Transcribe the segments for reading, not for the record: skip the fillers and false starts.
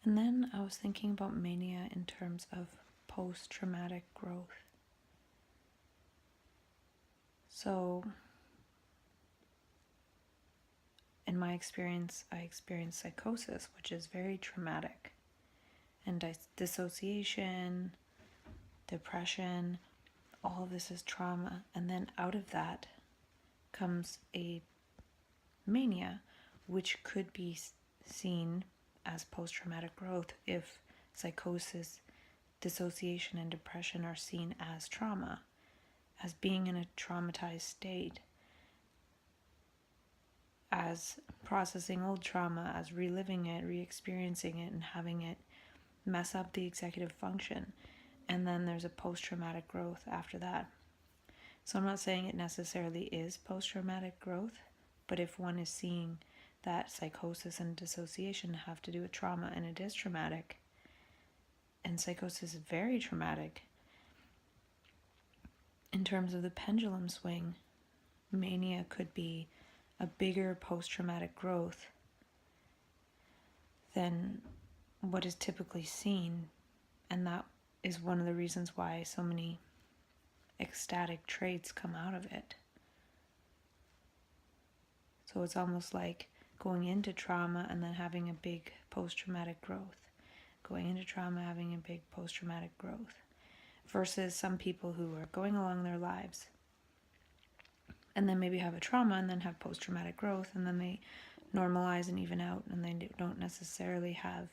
And then I was thinking about mania in terms of post-traumatic growth. So, in my experience, I experienced psychosis, which is very traumatic, and dissociation, depression, all of this is trauma. And then out of that comes a mania, which could be seen as post-traumatic growth if psychosis, dissociation, and depression are seen as trauma, as being in a traumatized state, as processing old trauma, as reliving it, re-experiencing it, and having it mess up the executive function. And then there's a post-traumatic growth after that. So I'm not saying it necessarily is post-traumatic growth, but if one is seeing that psychosis and dissociation have to do with trauma, and it is traumatic, and psychosis is very traumatic, in terms of the pendulum swing, mania could be a bigger post-traumatic growth than what is typically seen, and that is one of the reasons why so many ecstatic traits come out of it. So it's almost like going into trauma and then having a big post-traumatic growth, going into trauma having a big post-traumatic growth, versus some people who are going along their lives and then maybe have a trauma and then have post-traumatic growth, and then they normalize and even out, and they don't necessarily have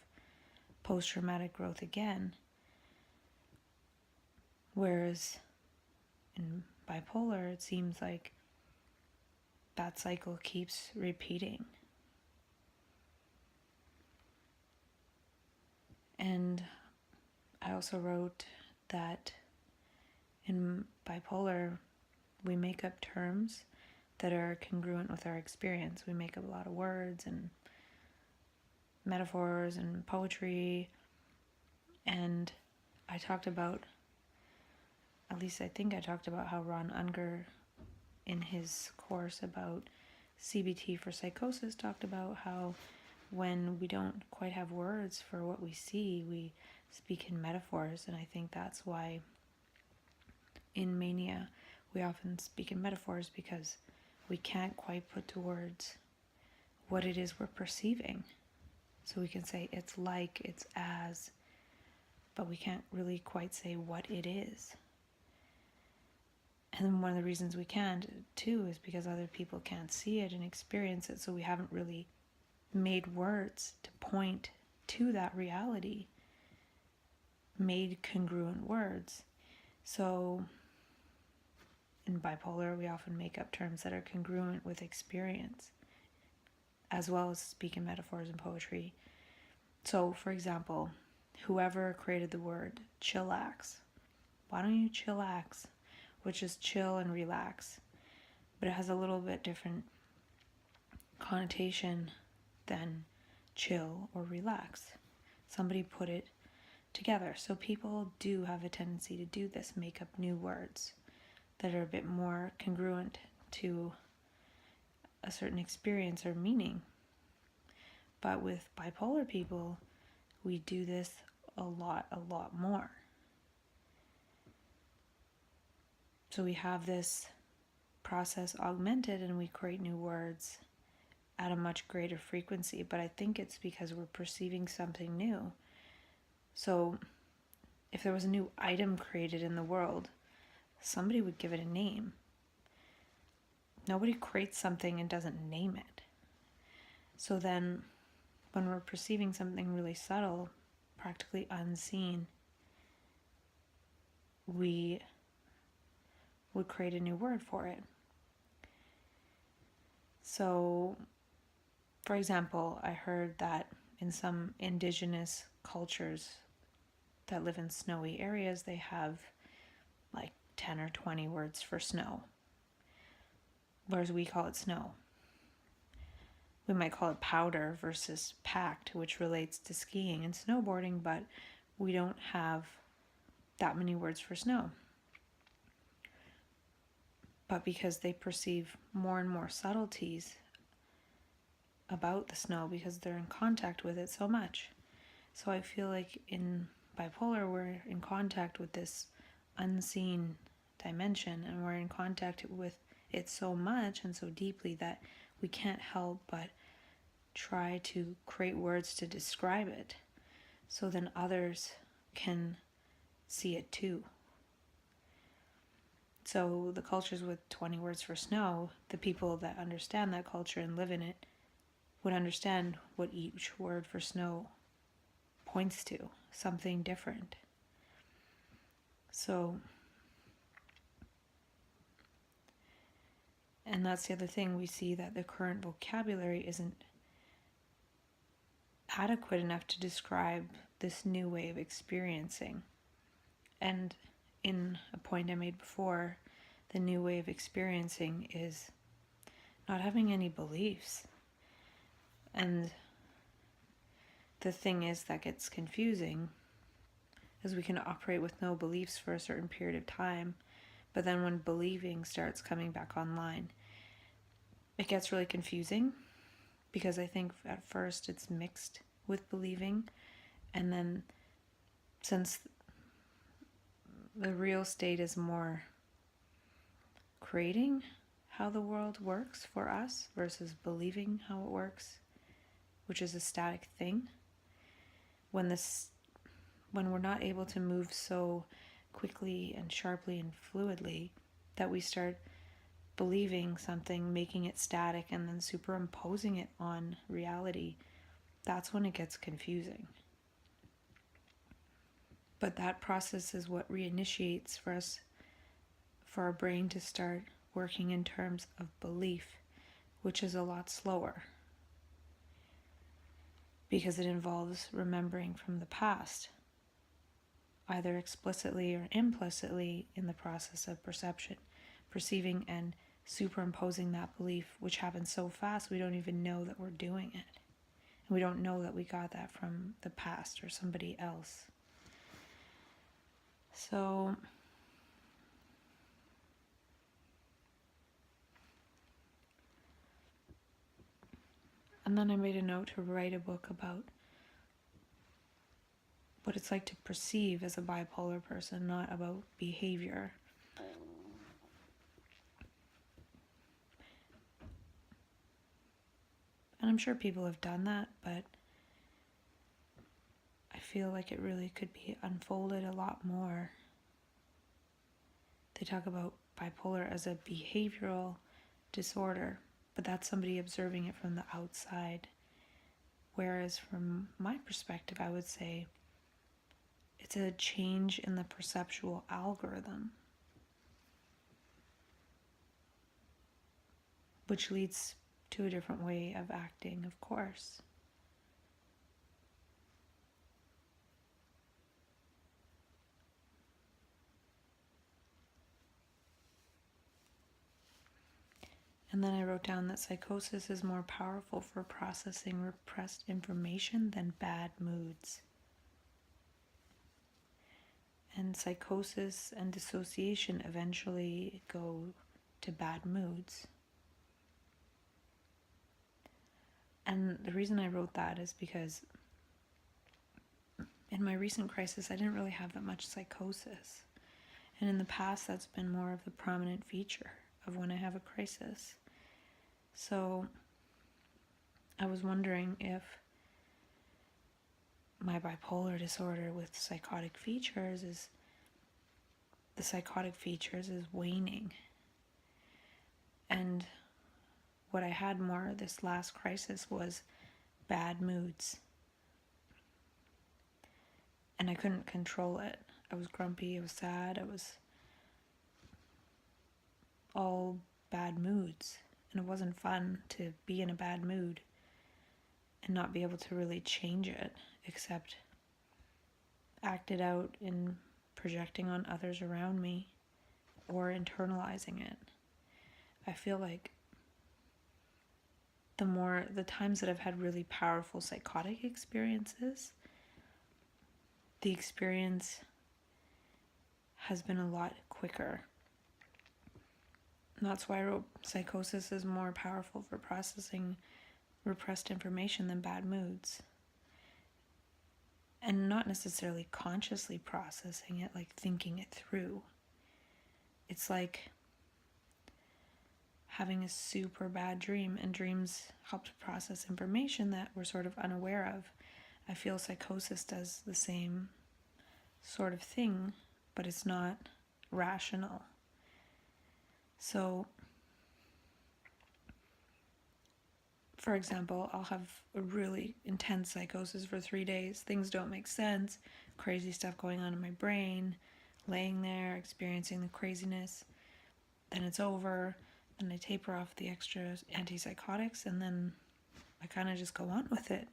post-traumatic growth again. Whereas in bipolar, it seems like that cycle keeps repeating. And I also wrote that in bipolar, we make up terms that are congruent with our experience. We make up a lot of words and metaphors and poetry. And I talked about, at least I think I talked about how Ron Unger, in his course about CBT for psychosis, talked about how when we don't quite have words for what we see, we speak in metaphors. And I think that's why in mania we often speak in metaphors, because we can't quite put to words what it is we're perceiving. So we can say it's like, it's as, but we can't really quite say what it is. And one of the reasons we can't, too, is because other people can't see it and experience it, so we haven't really made words to point to that reality, made congruent words. So in bipolar, we often make up terms that are congruent with experience, as well as speak in metaphors and poetry. So, for example, whoever created the word chillax, why don't you chillax? Which is chill and relax, but it has a little bit different connotation than chill or relax. Somebody put it together. So people do have a tendency to do this, make up new words that are a bit more congruent to a certain experience or meaning. But with bipolar people, we do this a lot more. So we have this process augmented and we create new words at a much greater frequency, but I think it's because we're perceiving something new. So if there was a new item created in the world, somebody would give it a name. Nobody creates something and doesn't name it. So then when we're perceiving something really subtle, practically unseen, we would create a new word for it. So, for example, I heard that in some indigenous cultures that live in snowy areas, they have like 10 or 20 words for snow, whereas we call it snow. We might call it powder versus packed, which relates to skiing and snowboarding, but we don't have that many words for snow. But because they perceive more and more subtleties about the snow, because they're in contact with it so much, So I feel like in bipolar, we're in contact with this unseen dimension, and we're in contact with it so much and so deeply that we can't help but try to create words to describe it, so then others can see it too. So the cultures with 20 words for snow, the people that understand that culture and live in it would understand what each word for snow points to, something different. So, and that's the other thing, we see that the current vocabulary isn't adequate enough to describe this new way of experiencing. And in a point I made before, the new way of experiencing is not having any beliefs. And the thing is that gets confusing, is we can operate with no beliefs for a certain period of time, but then when believing starts coming back online, it gets really confusing, because I think at first it's mixed with believing, and then since the real state is more creating how the world works for us versus believing how it works, which is a static thing, when we're not able to move so quickly and sharply and fluidly, that we start believing something, making it static, and then superimposing it on reality, that's when it gets confusing. But that process is what reinitiates for us, for our brain to start working in terms of belief, which is a lot slower, because it involves remembering from the past, either explicitly or implicitly in the process of perception, perceiving and superimposing that belief, which happens so fast we don't even know that we're doing it. And we don't know that we got that from the past or somebody else. So and then I made a note to write a book about what it's like to perceive as a bipolar person, not about behavior. And I'm sure people have done that, but I feel like it really could be unfolded a lot more. They talk about bipolar as a behavioral disorder, but that's somebody observing it from the outside. Whereas from my perspective, I would say it's a change in the perceptual algorithm, which leads to a different way of acting, of course. And then I wrote down that psychosis is more powerful for processing repressed information than bad moods. And psychosis and dissociation eventually go to bad moods. And the reason I wrote that is because in my recent crisis, I didn't really have that much psychosis. And in the past, that's been more of the prominent feature of when I have a crisis. So I was wondering if my bipolar disorder with psychotic features is waning. And what I had more this last crisis was bad moods. And I couldn't control it. I was grumpy, I was sad, I was all bad moods. And it wasn't fun to be in a bad mood and not be able to really change it, except act it out in projecting on others around me or internalizing it. I feel like the times that I've had really powerful psychotic experiences, the experience has been a lot quicker. And that's why I wrote psychosis is more powerful for processing repressed information than bad moods. and not necessarily consciously processing it, like thinking it through. It's like having a super bad dream, and dreams help to process information that we're sort of unaware of. I feel psychosis does the same sort of thing, but it's not rational. So, for example, I'll have a really intense psychosis for 3 days. Things don't make sense, crazy stuff going on in my brain, laying there, experiencing the craziness. Then it's over, then I taper off the extra antipsychotics, and then I kind of just go on with it.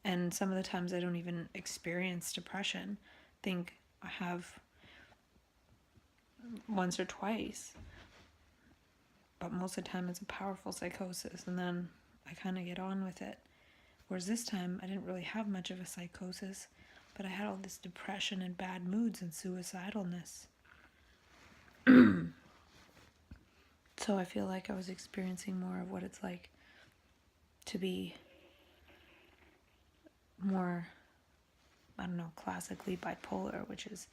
And some of the times I don't even experience depression. I think I have once or twice. But most of the time it's a powerful psychosis, and then I kind of get on with it. Whereas this time I didn't really have much of a psychosis, but I had all this depression and bad moods and suicidalness. So I feel like I was experiencing more of what it's like to be more, I don't know, classically bipolar, which is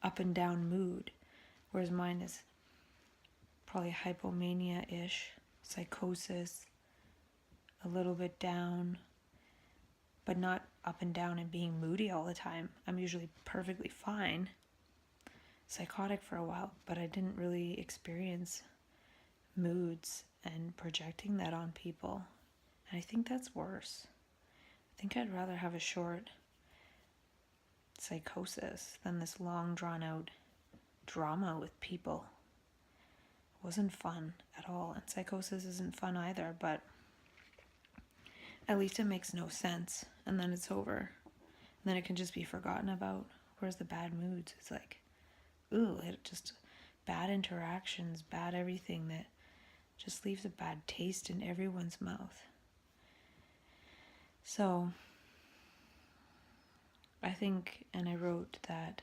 up and down mood, whereas mine is probably hypomania-ish, psychosis, a little bit down, but not up and down and being moody all the time. I'm usually perfectly fine, psychotic for a while, but I didn't really experience moods and projecting that on people. And I think that's worse. I think I'd rather have a short psychosis than this long drawn out drama with people. It wasn't fun at all, and psychosis isn't fun either, but at least it makes no sense, and then it's over. And then it can just be forgotten about. Whereas the bad moods, it's like, ooh, it just bad interactions, bad everything that just leaves a bad taste in everyone's mouth. So I think, and I wrote that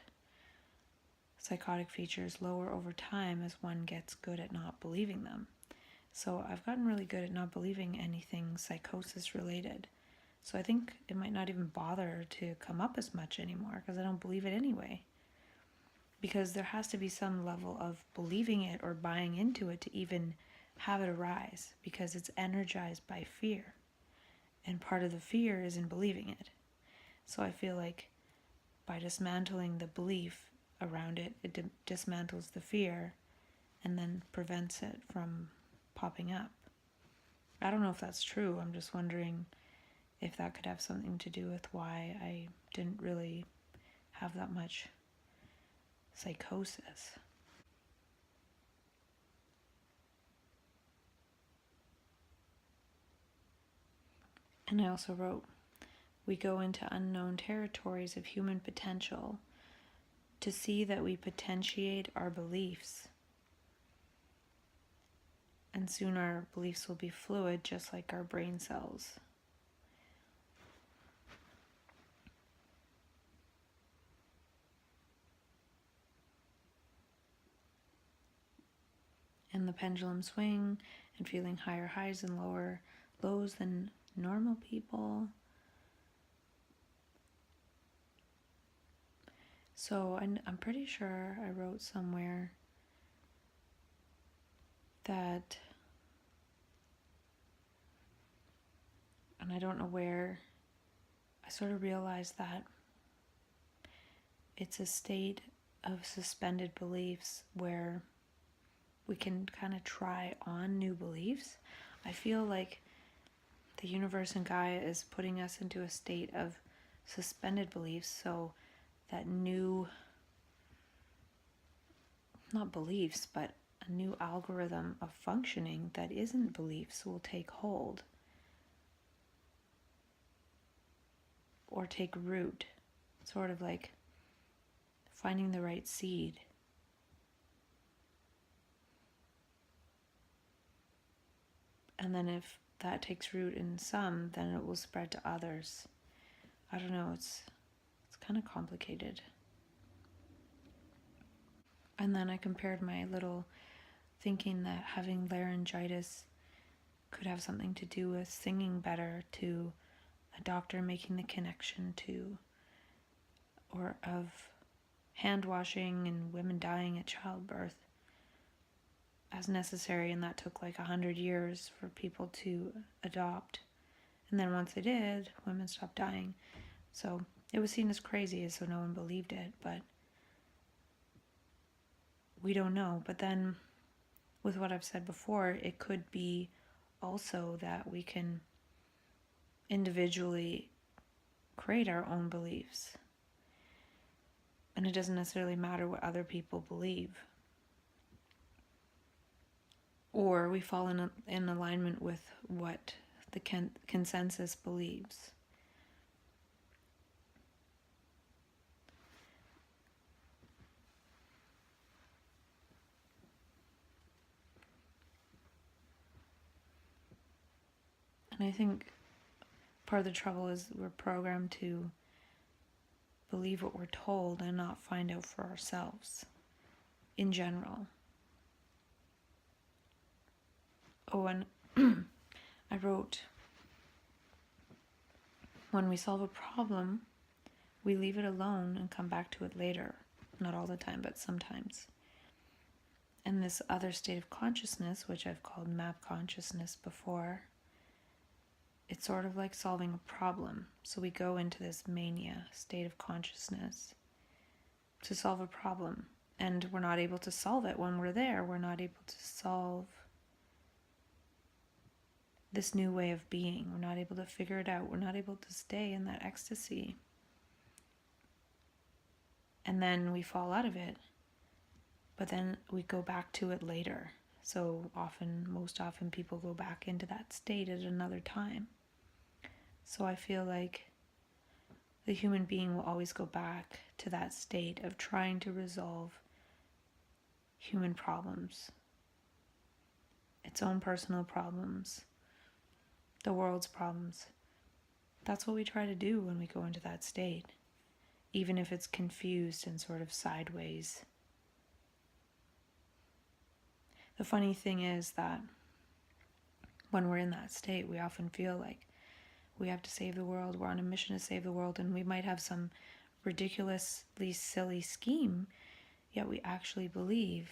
psychotic features lower over time as one gets good at not believing them. So I've gotten really good at not believing anything psychosis related. So I think it might not even bother to come up as much anymore because I don't believe it anyway. Because there has to be some level of believing it or buying into it to even have it arise, because it's energized by fear. And part of the fear is in believing it. So I feel like by dismantling the belief around it, it dismantles the fear and then prevents it from popping up. I don't know if that's true. I'm just wondering if that could have something to do with why I didn't really have that much psychosis. And I also wrote, we go into unknown territories of human potential to see that we potentiate our beliefs. And soon our beliefs will be fluid, just like our brain cells. And the pendulum swing and feeling higher highs and lower lows than normal people. So I'm pretty sure I wrote somewhere that, and I don't know where, I sort of realized that it's a state of suspended beliefs where we can kind of try on new beliefs. I feel like the universe and Gaia is putting us into a state of suspended beliefs so that new, not beliefs, but a new algorithm of functioning that isn't beliefs will take hold or take root, sort of like finding the right seed. And then if that takes root in some, then it will spread to others. I don't know, it's kind of complicated. And then I compared my little thinking that having laryngitis could have something to do with singing better to a doctor making the connection to or of hand washing and women dying at childbirth as necessary, and that took like 100 years for people to adopt. And then once they did, women stopped dying. So it was seen as crazy, so no one believed it, but we don't know. But then with what I've said before, it could be also that we can individually create our own beliefs. And it doesn't necessarily matter what other people believe. Or we fall in alignment with what the consensus believes. And I think part of the trouble is we're programmed to believe what we're told and not find out for ourselves in general. Oh, and I wrote, when we solve a problem, we leave it alone and come back to it later. Not all the time, but sometimes. And this other state of consciousness, which I've called map consciousness before, it's sort of like solving a problem. So we go into this mania state of consciousness to solve a problem. And we're not able to solve it when we're there. We're not able to solve this new way of being. We're not able to figure it out. We're not able to stay in that ecstasy. And then we fall out of it. But then we go back to it later. So most often people go back into that state at another time. So I feel like the human being will always go back to that state of trying to resolve human problems, its own personal problems, the world's problems. That's what we try to do when we go into that state, even if it's confused and sort of sideways. The funny thing is that when we're in that state, we often feel like we have to save the world, we're on a mission to save the world, and we might have some ridiculously silly scheme, yet we actually believe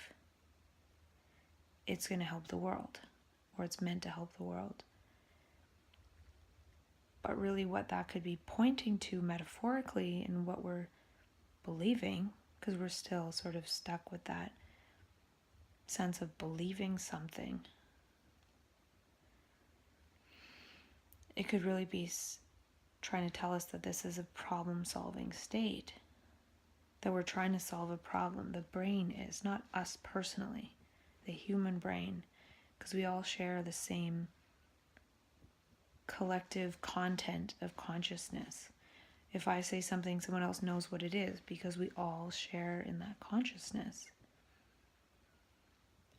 it's going to help the world, or it's meant to help the world. But really what that could be pointing to metaphorically and what we're believing, because we're still sort of stuck with that sense of believing something, it could really be trying to tell us that this is a problem-solving state, that we're trying to solve a problem. The brain is, not us personally, the human brain, because we all share the same collective content of consciousness. If I say something, someone else knows what it is, because we all share in that consciousness.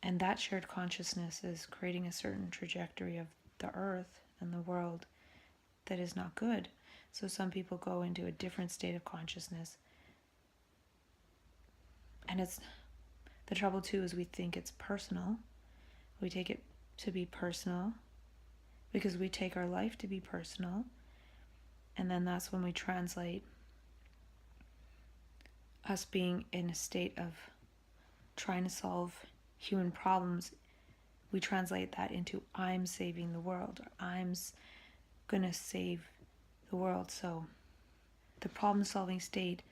And that shared consciousness is creating a certain trajectory of the earth and the world that is not good. So some people go into a different state of consciousness. And it's the trouble too is we think it's personal. We take it to be personal because we take our life to be personal. And then that's when we translate us being in a state of trying to solve human problems. We translate that into I'm saving the world, or I'm going to save the world. So the problem-solving state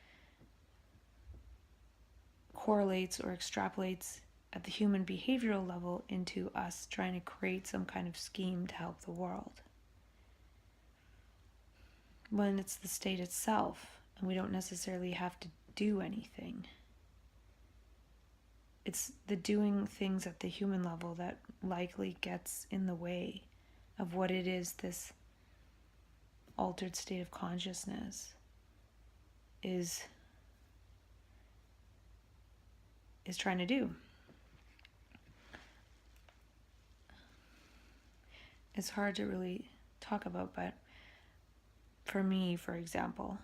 correlates or extrapolates at the human behavioral level into us trying to create some kind of scheme to help the world. When it's the state itself, and we don't necessarily have to do anything. It's the doing things at the human level that likely gets in the way of what it is this altered state of consciousness is trying to do. It's hard to really talk about, but for me, for example,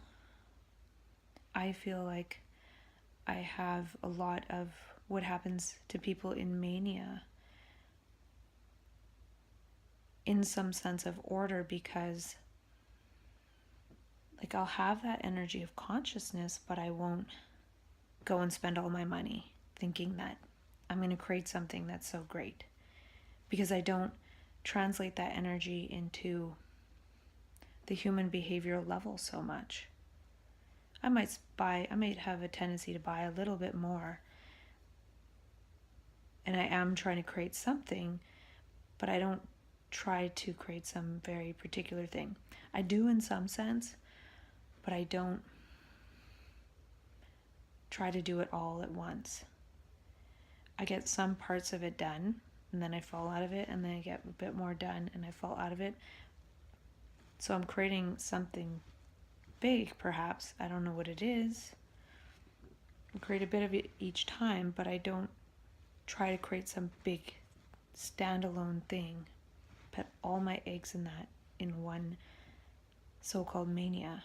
I feel like I have a lot of what happens to people in mania in some sense of order, because Like, I'll have that energy of consciousness, but I won't go and spend all my money thinking that I'm going to create something that's so great, because I don't translate that energy into the human behavioral level so much. I might have a tendency to buy a little bit more, and I am trying to create something, but I don't try to create some very particular thing. I do in some sense, but I don't try to do it all at once. I get some parts of it done, and then I fall out of it, and then I get a bit more done, and I fall out of it. So I'm creating something big, perhaps. I don't know what it is. I create a bit of it each time, but I don't try to create some big standalone thing. Put all my eggs in one so-called mania.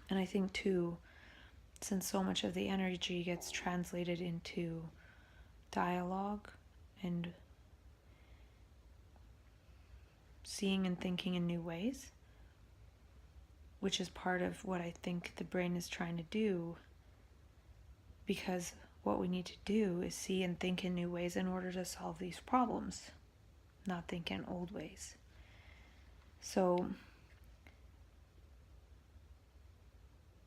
And I think too, since so much of the energy gets translated into dialogue and seeing and thinking in new ways, which is part of what I think the brain is trying to do, because what we need to do is see and think in new ways in order to solve these problems, not think in old ways. So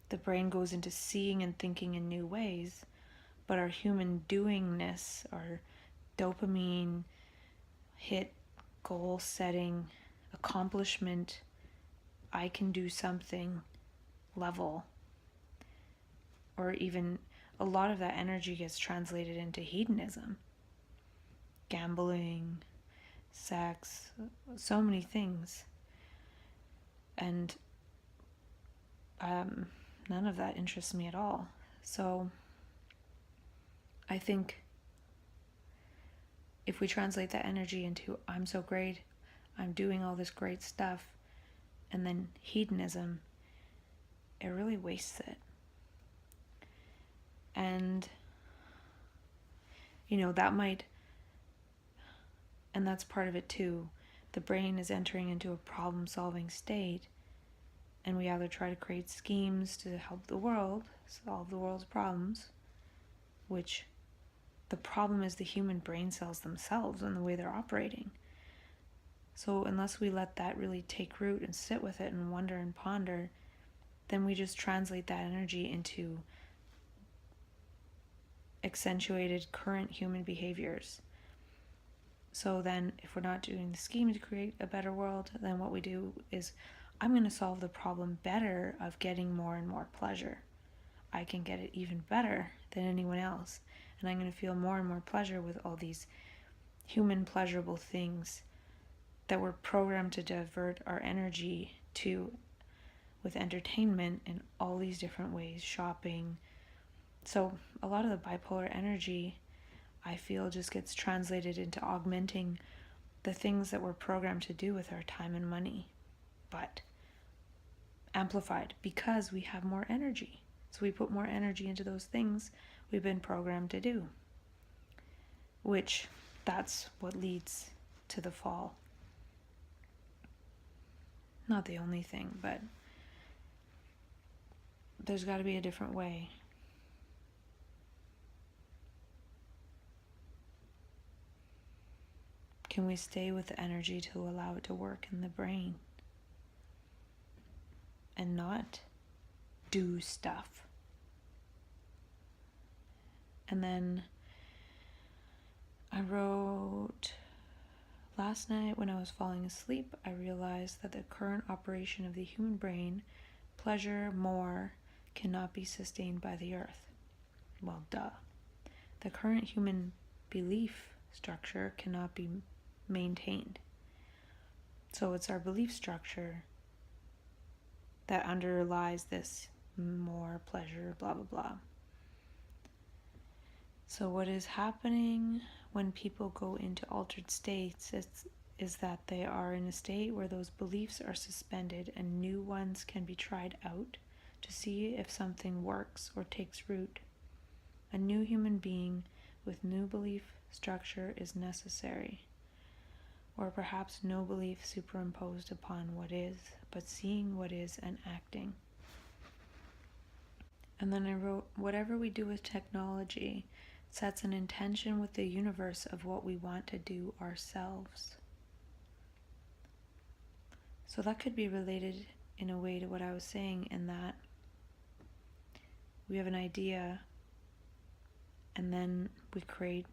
the brain goes into seeing and thinking in new ways, but our human doingness, our dopamine hit, goal setting, accomplishment, I can do something level, or even a lot of that energy gets translated into hedonism, gambling, sex, so many things. And none of that interests me at all. So I think if we translate that energy into I'm so great, I'm doing all this great stuff, and then hedonism, it really wastes it. And that might, and that's part of it too. The brain is entering into a problem-solving state, and we either try to create schemes to help the world solve the world's problems, which the problem is the human brain cells themselves and the way they're operating. So unless we let that really take root and sit with it and wonder and ponder, then we just translate that energy into accentuated current human behaviors. So then if we're not doing the scheme to create a better world, then what we do is, I'm going to solve the problem better of getting more and more pleasure. I can get it even better than anyone else, and I'm going to feel more and more pleasure with all these human pleasurable things that we're programmed to divert our energy to with entertainment in all these different ways, shopping. So a lot of the bipolar energy, I feel, just gets translated into augmenting the things that we're programmed to do with our time and money, but amplified because we have more energy. So we put more energy into those things we've been programmed to do, which that's what leads to the fall. Not the only thing, but there's got to be a different way. Can we stay with the energy to allow it to work in the brain and not do stuff? And then I wrote, last night when I was falling asleep, I realized that the current operation of the human brain, pleasure more, cannot be sustained by the earth. Well, duh. The current human belief structure cannot be maintained. So it's our belief structure that underlies this more pleasure, blah, blah, blah. So what is happening when people go into altered states is that they are in a state where those beliefs are suspended and new ones can be tried out to see if something works or takes root. A new human being with new belief structure is necessary. or perhaps no belief superimposed upon what is, but seeing what is and acting. And then I wrote, whatever we do with technology sets an intention with the universe of what we want to do ourselves. So that could be related in a way to what I was saying, in that we have an idea and then we create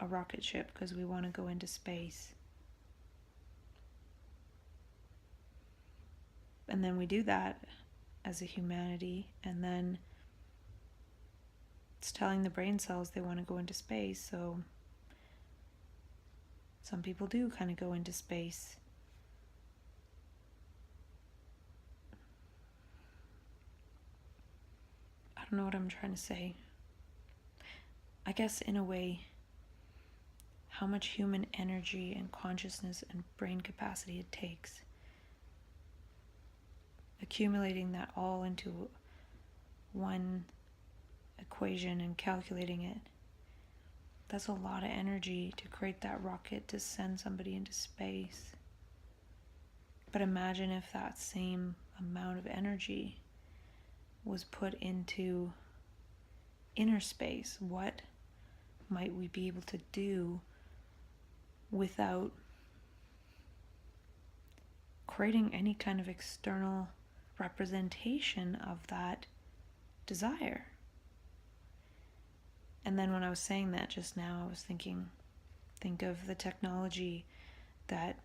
a rocket ship because we want to go into space. And then we do that as a humanity, and then it's telling the brain cells they want to go into space. So some people do kind of go into space. I don't know what I'm trying to say. I guess in a way, how much human energy and consciousness and brain capacity it takes, accumulating that all into one equation and calculating it. That's a lot of energy to create that rocket to send somebody into space. But imagine if that same amount of energy was put into inner space. What might we be able to do without creating any kind of external representation of that desire? And then when I was saying that just now, I was think of the technology that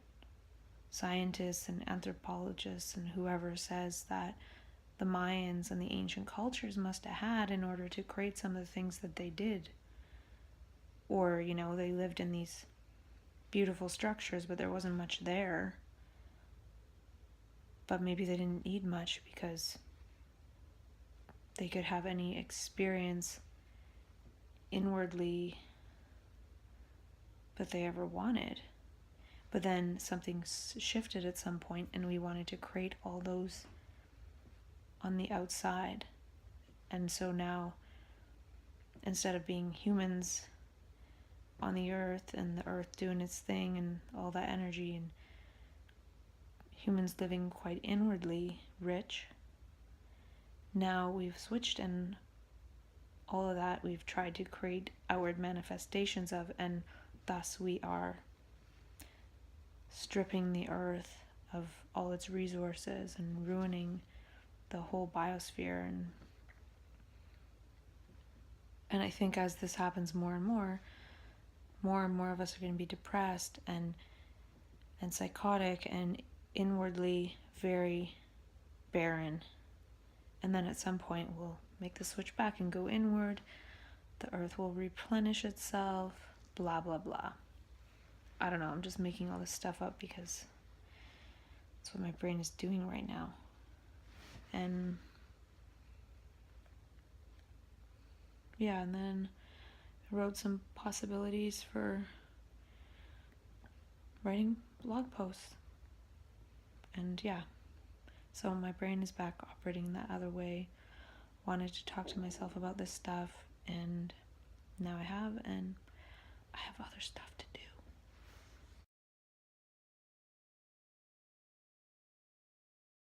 scientists and anthropologists and whoever says that the Mayans and the ancient cultures must have had in order to create some of the things that they did. Or, they lived in these beautiful structures, but there wasn't much there. But maybe they didn't need much because they could have any experience inwardly that they ever wanted. But then something shifted at some point, and we wanted to create all those on the outside. And so now, instead of being humans on the earth and the earth doing its thing and all that energy, and humans living quite inwardly rich, now we've switched, and all of that we've tried to create outward manifestations of, and thus we are stripping the earth of all its resources and ruining the whole biosphere. And I think as this happens more and more of us are going to be depressed and psychotic and inwardly very barren. And then at some point we'll make the switch back and go inward. The earth will replenish itself, blah, blah, blah. I don't know, I'm just making all this stuff up because that's what my brain is doing right now. And yeah, and then I wrote some possibilities for writing blog posts. And yeah, so my brain is back operating that other way. Wanted to talk to myself about this stuff, and now I have, and I have other stuff